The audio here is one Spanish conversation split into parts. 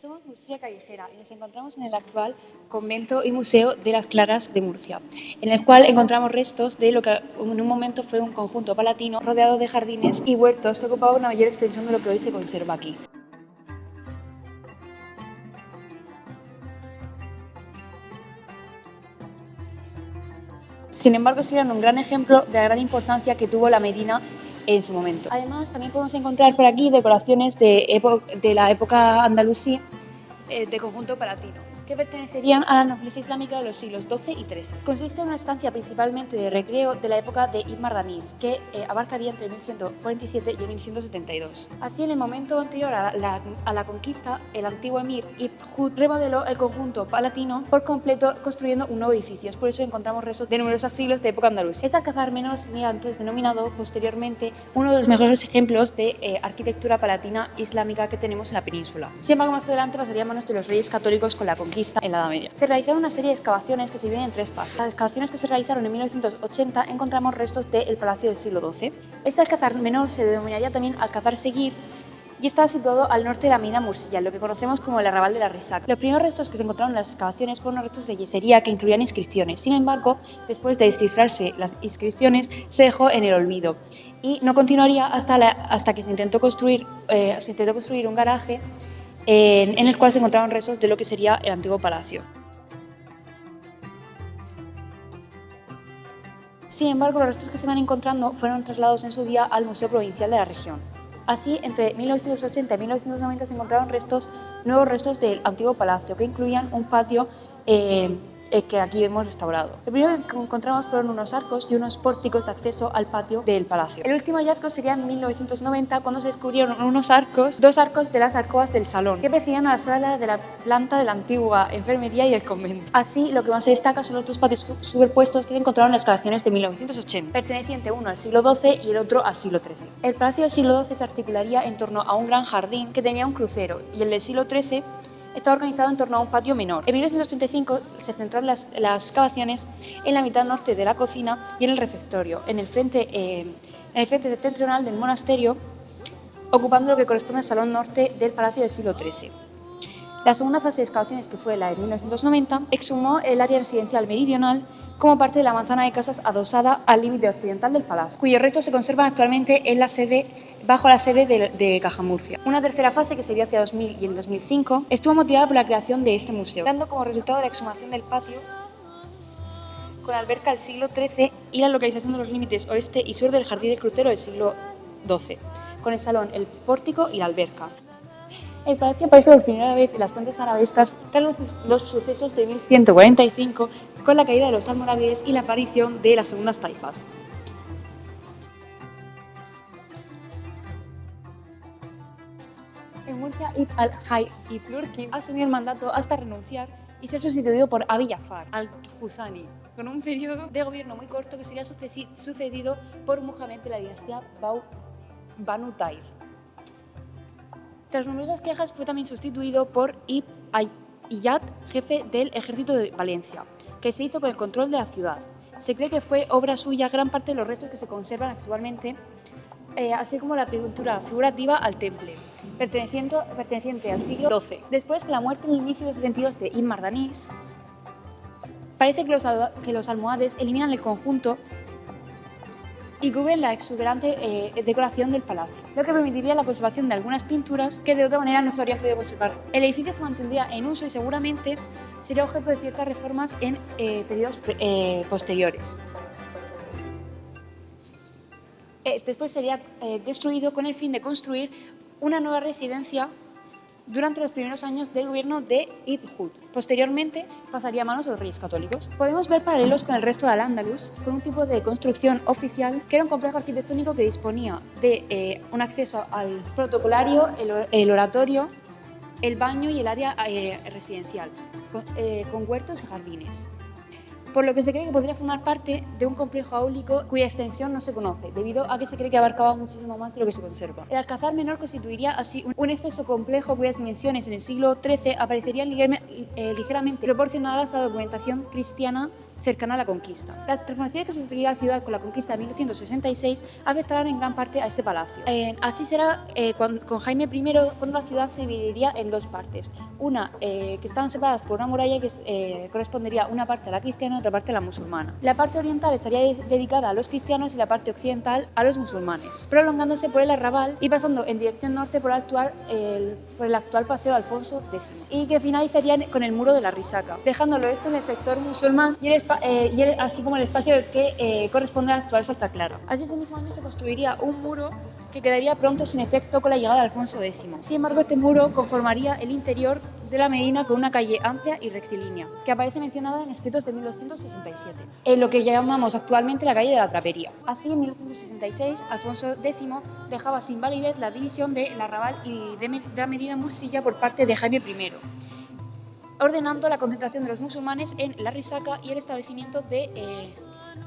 Somos Murcia Callejera y nos encontramos en el actual convento y museo de las Claras de Murcia, en el cual encontramos restos de lo que en un momento fue un conjunto palatino rodeado de jardines y huertos que ocupaba una mayor extensión de lo que hoy se conserva aquí. Sin embargo, serían un gran ejemplo de la gran importancia que tuvo la Medina en su momento. Además, también podemos encontrar por aquí decoraciones de la época andalusí de conjunto palatino, que pertenecerían a la nobleza islámica de los siglos XII y XIII. Consiste en una estancia principalmente de recreo de la época de Ibn Mardanís, que abarcaría entre 1147 y 1172. Así, en el momento anterior a la conquista, el antiguo emir Ibn Hud remodeló el conjunto palatino por completo, construyendo un nuevo edificio. Es por eso encontramos restos de numerosos siglos de época andaluza. Este alcázar menor sería antes denominado posteriormente uno de los mejores ejemplos de arquitectura palatina islámica que tenemos en la península. Sin embargo, más adelante pasaría a manos de los reyes católicos con la conquista en la Edad Media. Se realizaron una serie de excavaciones que se dividen en tres fases. Las excavaciones que se realizaron en 1980 encontramos restos del palacio del siglo XII. Este alcázar menor se denominaría también Alcázar Seguir y estaba situado al norte de la Medina Murcia, lo que conocemos como el arrabal de la Resaca. Los primeros restos que se encontraron en las excavaciones fueron restos de yesería que incluían inscripciones. Sin embargo, después de descifrarse las inscripciones, se dejó en el olvido y no continuaría hasta que se intentó construir un garaje en el cual se encontraron restos de lo que sería el antiguo palacio. Sin embargo, los restos que se van encontrando fueron trasladados en su día al Museo Provincial de la región. Así, entre 1980 y 1990 se encontraron nuevos restos del antiguo palacio, que incluían un patio que aquí hemos restaurado. Lo primero que encontramos fueron unos arcos y unos pórticos de acceso al patio del palacio. El último hallazgo sería en 1990, cuando se descubrieron dos arcos de las alcobas del salón, que precedían a la sala de la planta de la antigua enfermería y el convento. Así, lo que más se destaca son los dos patios superpuestos que se encontraron en las excavaciones de 1980, perteneciente uno al siglo XII y el otro al siglo XIII. El palacio del siglo XII se articularía en torno a un gran jardín que tenía un crucero, y el del siglo XIII está organizado en torno a un patio menor. En 1985 se centraron las excavaciones en la mitad norte de la cocina y en el refectorio, en el frente septentrional del monasterio, ocupando lo que corresponde al salón norte del palacio del siglo XIII. La segunda fase de excavaciones, que fue la de 1990, exhumó el área residencial meridional como parte de la manzana de casas adosada al límite occidental del palacio, cuyos restos se conservan actualmente bajo la sede de Caja Murcia. Una tercera fase, que se dio hacia 2000 y en 2005, estuvo motivada por la creación de este museo, dando como resultado la exhumación del patio con alberca del siglo XIII y la localización de los límites oeste y sur del jardín del crucero del siglo XII, con el salón, el pórtico y la alberca. El palacio aparece por primera vez en las fuentes arabescas tras los sucesos de 1145, con la caída de los almorávides y la aparición de las segundas taifas. En Murcia, Ibn al-Hayy ibn Turki asumió el mandato hasta renunciar y ser sustituido por Abi Jafar al-Husani, con un periodo de gobierno muy corto que sería sucedido por Muhammad de la dinastía Banu Tair. Tras numerosas quejas, fue también sustituido por Ibn Iyad, jefe del ejército de Valencia, que se hizo con el control de la ciudad. Se cree que fue obra suya gran parte de los restos que se conservan actualmente, así como la pintura figurativa al temple, perteneciente al siglo XII. Después, con la muerte en el inicio de los 72 de Ibn Mardanís, parece que los almohades eliminan el conjunto y cubren la exuberante decoración del palacio, lo que permitiría la conservación de algunas pinturas que de otra manera no se habrían podido conservar. El edificio se mantendría en uso y seguramente sería objeto de ciertas reformas en periodos posteriores. Después sería destruido con el fin de construir una nueva residencia durante los primeros años del gobierno de Ibn Hud. Posteriormente pasaría a manos de los reyes católicos. Podemos ver paralelos con el resto del Al-Ándalus, con un tipo de construcción oficial que era un complejo arquitectónico que disponía de un acceso al protocolario, el oratorio, el baño y el área residencial, con huertos y jardines, por lo que se cree que podría formar parte de un complejo áulico cuya extensión no se conoce, debido a que se cree que abarcaba muchísimo más de lo que se conserva. El Alcázar menor constituiría así un extenso complejo cuyas dimensiones en el siglo XIII aparecerían ligeramente proporcionadas a la documentación cristiana cercana a la conquista. Las transformaciones que sufriría la ciudad con la conquista de 1266 afectarán en gran parte a este palacio. Así será con Jaime I cuando la ciudad se dividiría en dos partes, una que estaban separadas por una muralla que correspondería una parte a la cristiana y otra parte a la musulmana. La parte oriental estaría dedicada a los cristianos y la parte occidental a los musulmanes, prolongándose por el arrabal y pasando en dirección norte por el actual Paseo de Alfonso X, y que finalizaría con el muro de la Risaca, dejando el oeste en el sector musulmán así como el espacio que corresponde al actual Santa Clara. Así, ese mismo año se construiría un muro que quedaría pronto sin efecto con la llegada de Alfonso X. Sin embargo, este muro conformaría el interior de la Medina con una calle amplia y rectilínea, que aparece mencionada en escritos de 1267, en lo que llamamos actualmente la calle de la Trapería. Así, en 1266, Alfonso X dejaba sin validez la división del arrabal y de la Medina en Murcia por parte de Jaime I, ordenando la concentración de los musulmanes en la Risaca y el establecimiento de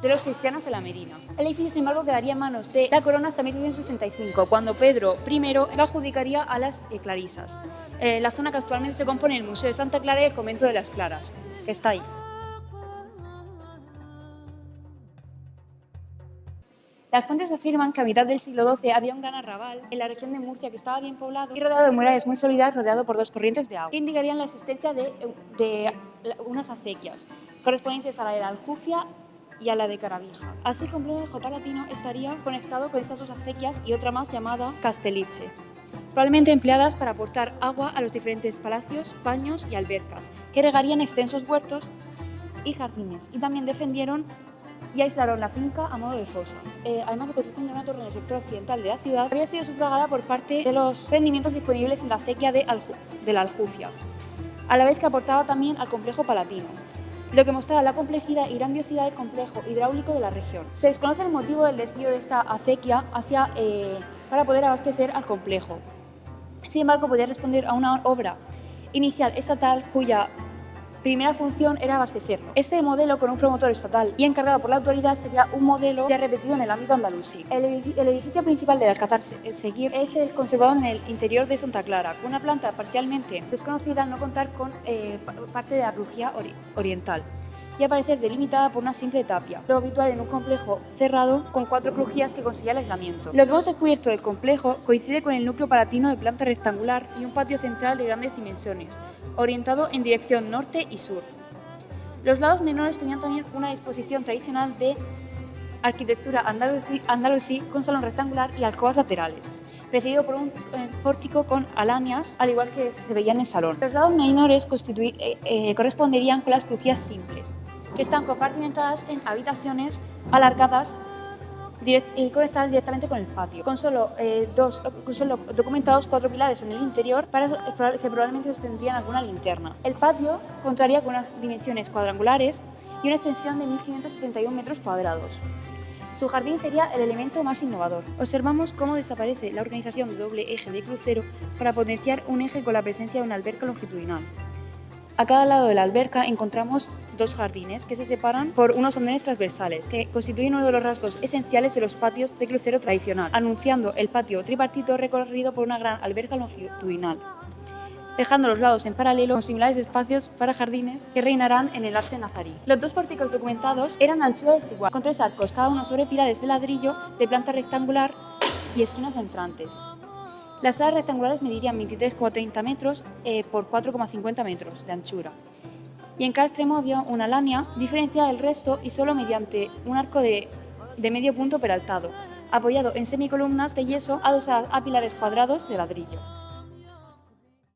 los cristianos en la Medina. El edificio, sin embargo, quedaría en manos de la corona hasta 1565, cuando Pedro I lo adjudicaría a las clarisas, la zona que actualmente se compone el Museo de Santa Clara y el Convento de las Claras, que está ahí. Las fuentes afirman que a mitad del siglo XII había un gran arrabal en la región de Murcia que estaba bien poblado y rodeado de murallas muy sólidas, rodeado por dos corrientes de agua, que indicarían la existencia de unas acequias, correspondientes a la de la Aljufia y a la de Caravija. Así que un complejo palatino estaría conectado con estas dos acequias y otra más llamada Castellice, probablemente empleadas para aportar agua a los diferentes palacios, baños y albercas, que regarían extensos huertos y jardines, y también defendieron y aislaron la finca a modo de fosa. Además, la construcción de una torre en el sector occidental de la ciudad había sido sufragada por parte de los rendimientos disponibles en la acequia de la Aljufia, a la vez que aportaba también al complejo palatino, lo que mostraba la complejidad y grandiosidad del complejo hidráulico de la región. Se desconoce el motivo del desvío de esta acequia para poder abastecer al complejo. Sin embargo, podía responder a una obra inicial estatal cuya primera función era abastecerlo. Este modelo, con un promotor estatal y encargado por la autoridad, sería un modelo ya repetido en el ámbito andalusí. El edificio principal del Alcázar Seguir es el conservado en el interior de Santa Clara, con una planta parcialmente desconocida al no contar con parte de la crujía oriental y aparecer delimitada por una simple tapia, lo habitual en un complejo cerrado con 4 crujías que conseguía el aislamiento. Lo que hemos descubierto del complejo coincide con el núcleo palatino de planta rectangular y un patio central de grandes dimensiones, orientado en dirección norte y sur. Los lados menores tenían también una disposición tradicional de arquitectura andalusí con salón rectangular y alcobas laterales, precedido por un pórtico con alanias, al igual que se veía en el salón. Los lados menores corresponderían con las crujías simples, que están compartimentadas en habitaciones alargadas y conectadas directamente con el patio, con solo documentados 4 pilares en el interior que probablemente sostendrían alguna linterna. El patio contaría con unas dimensiones cuadrangulares y una extensión de 1.571 metros cuadrados. Su jardín sería el elemento más innovador. Observamos cómo desaparece la organización de doble eje de crucero para potenciar un eje con la presencia de una alberca longitudinal. A cada lado de la alberca encontramos 2 jardines que se separan por unos andenes transversales, que constituyen uno de los rasgos esenciales de los patios de crucero tradicional, anunciando el patio tripartito recorrido por una gran alberca longitudinal, dejando los lados en paralelo con similares espacios para jardines que reinarán en el arte nazarí. Los 2 pórticos documentados eran de anchura desigual, con 3 arcos, cada uno sobre pilares de ladrillo de planta rectangular y esquinas entrantes. Las salas rectangulares medirían 23,30 metros por 4,50 metros de anchura. Y en cada extremo había una lánea diferenciada del resto y solo mediante un arco de medio punto peraltado, apoyado en semicolumnas de yeso adosadas a pilares cuadrados de ladrillo.